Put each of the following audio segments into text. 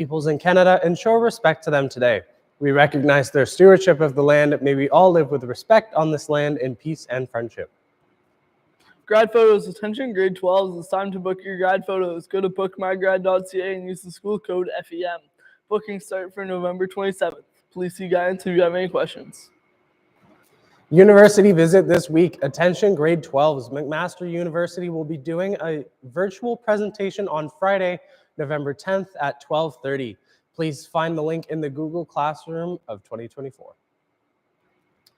peoples in Canada and show respect to them today. We recognize their stewardship of the land. May we all live with respect on this land in peace and friendship. Grad photos, attention grade 12s. It's time to book your grad photos. Go to bookmygrad.ca and use the school code FEM. Bookings start for November 27th. Please see guidance if you have any questions. University visit this week. Attention grade 12s. McMaster University will be doing a virtual presentation on Friday, November 10th at 12:30. Please find the link in the Google Classroom of 2024.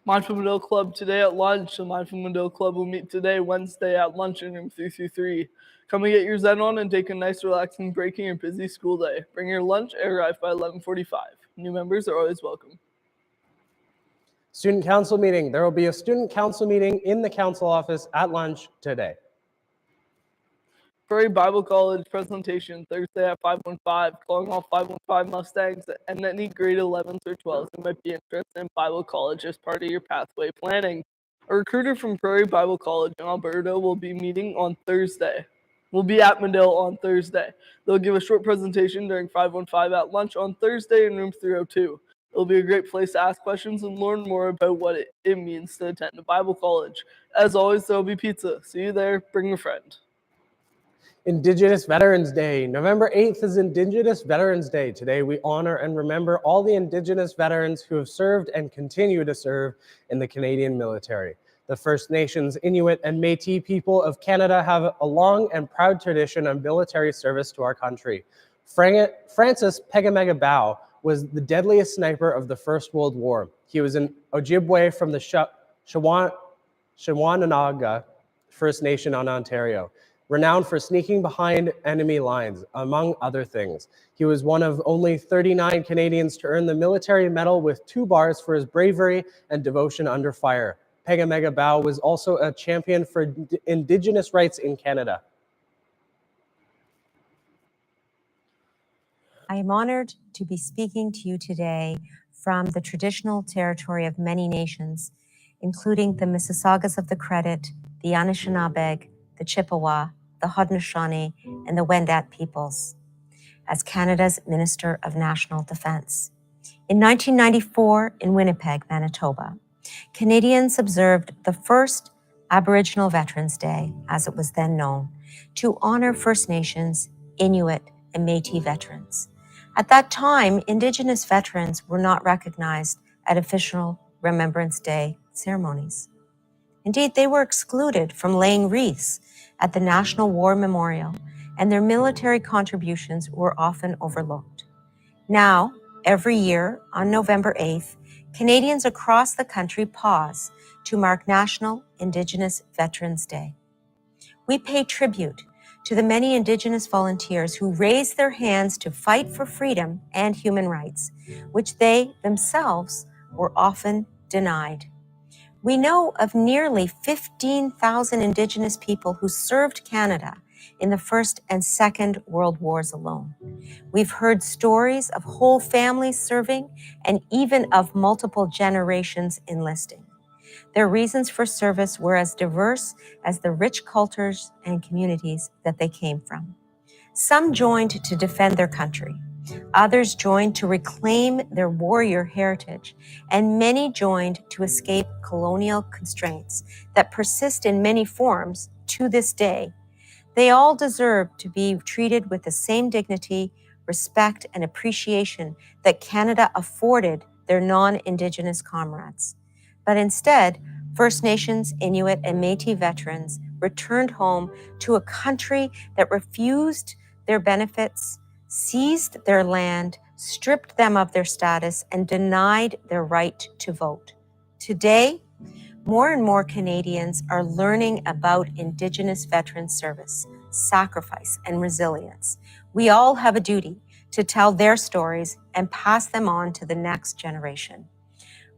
Mindful Medill Club today at lunch. The Mindful Medill Club will meet today, Wednesday, at lunch in room 333. Come and get your Zen on and take a nice, relaxing break in your busy school day. Bring your lunch and arrive by 11:45. New members are always welcome. Student council meeting. There will be a student council meeting in the council office at lunch today. Prairie Bible College presentation Thursday at 5:15. Calling all 515 Mustangs and any grade 11s or 12s who might be interested in Bible College as part of your pathway planning. A recruiter from Prairie Bible College in Alberta will be meeting on Thursday. We'll be at Medill on Thursday. They'll give a short presentation during 515 at lunch on Thursday in room 302. It'll be a great place to ask questions and learn more about what it means to attend a Bible college. As always, there'll be pizza. See you there. Bring a friend. Indigenous Veterans Day. November 8th is Indigenous Veterans Day. Today we honor and remember all the Indigenous veterans who have served and continue to serve in the Canadian military. The First Nations, Inuit, and Métis people of Canada have a long and proud tradition of military service to our country. Francis Pegamega Bao was the deadliest sniper of the First World War. He was an Ojibwe from the Shawanaga First Nation on Ontario, renowned for sneaking behind enemy lines, among other things. He was one of only 39 Canadians to earn the Military Medal with 2 bars for his bravery and devotion under fire. Pegamega Bao was also a champion for Indigenous rights in Canada. I am honored to be speaking to you today from the traditional territory of many nations, including the Mississaugas of the Credit, the Anishinaabe, the Chippewa, the Haudenosaunee, and the Wendat peoples, as Canada's Minister of National Defence. In 1994, in Winnipeg, Manitoba, Canadians observed the first Aboriginal Veterans Day, as it was then known, to honor First Nations, Inuit, and Métis veterans. At that time, Indigenous veterans were not recognized at official Remembrance Day ceremonies. Indeed, they were excluded from laying wreaths at the National War Memorial, and their military contributions were often overlooked. Now, every year on November 8th, Canadians across the country pause to mark National Indigenous Veterans Day. We pay tribute to the many Indigenous volunteers who raised their hands to fight for freedom and human rights, which they themselves were often denied. We know of nearly 15,000 Indigenous people who served Canada in the First and Second World Wars alone. We've heard stories of whole families serving and even of multiple generations enlisting. Their reasons for service were as diverse as the rich cultures and communities that they came from. Some joined to defend their country. Others joined to reclaim their warrior heritage, and many joined to escape colonial constraints that persist in many forms to this day. They all deserve to be treated with the same dignity, respect, and appreciation that Canada afforded their non-Indigenous comrades. But instead, First Nations, Inuit, and Métis veterans returned home to a country that refused their benefits, seized their land, stripped them of their status, and denied their right to vote. Today, more and more Canadians are learning about Indigenous veteran service, sacrifice, and resilience. We all have a duty to tell their stories and pass them on to the next generation.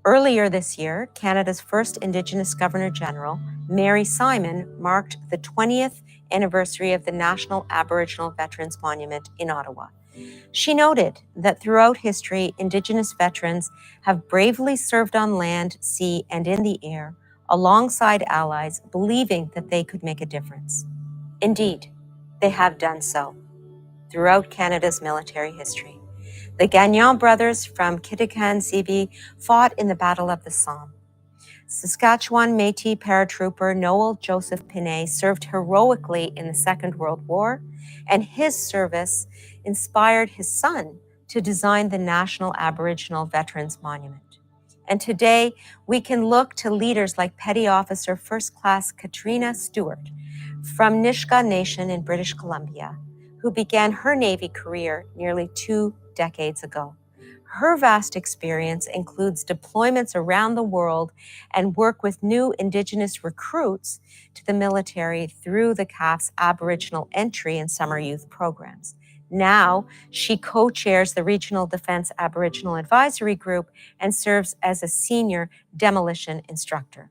Earlier this year, Canada's first Indigenous Governor-General, Mary Simon, marked the 20th anniversary of the National Aboriginal Veterans Monument in Ottawa. She noted that throughout history, Indigenous veterans have bravely served on land, sea, and in the air, alongside allies, believing that they could make a difference. Indeed, they have done so throughout Canada's military history. The Gagnon brothers from Kitigan-Zibi fought in the Battle of the Somme. Saskatchewan Métis paratrooper Noel Joseph Pinet served heroically in the Second World War, and his service inspired his son to design the National Aboriginal Veterans Monument. And today, we can look to leaders like Petty Officer First Class Katrina Stewart from Nisga'a Nation in British Columbia, who began her Navy career nearly 2 decades ago. Her vast experience includes deployments around the world and work with new Indigenous recruits to the military through the CAF's Aboriginal Entry and Summer Youth programs. Now, she co-chairs the Regional Defense Aboriginal Advisory Group and serves as a senior demolition instructor.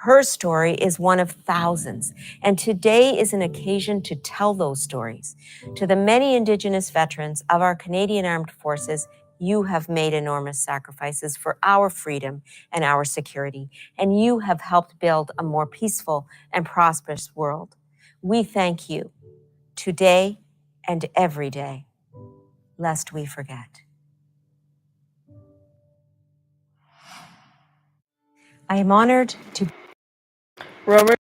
Her story is one of thousands, and today is an occasion to tell those stories. To the many Indigenous veterans of our Canadian Armed Forces, you have made enormous sacrifices for our freedom and our security, and you have helped build a more peaceful and prosperous world. We thank you today and every day, lest we forget. I am honored to Remember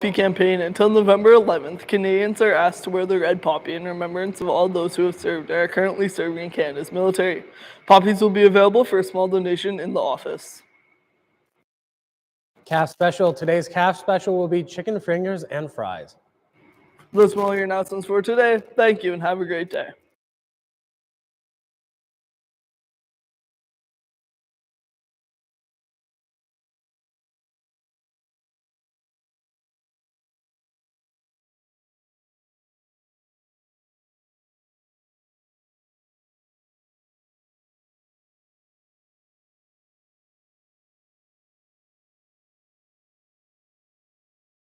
the campaign until November 11th. Canadians are asked to wear the red poppy in remembrance of all those who have served and are currently serving in Canada's military. Poppies will be available for a small donation in the office. Calf special. Today's calf special will be chicken fingers and fries. Those are all your announcements for today. Thank you and have a great day.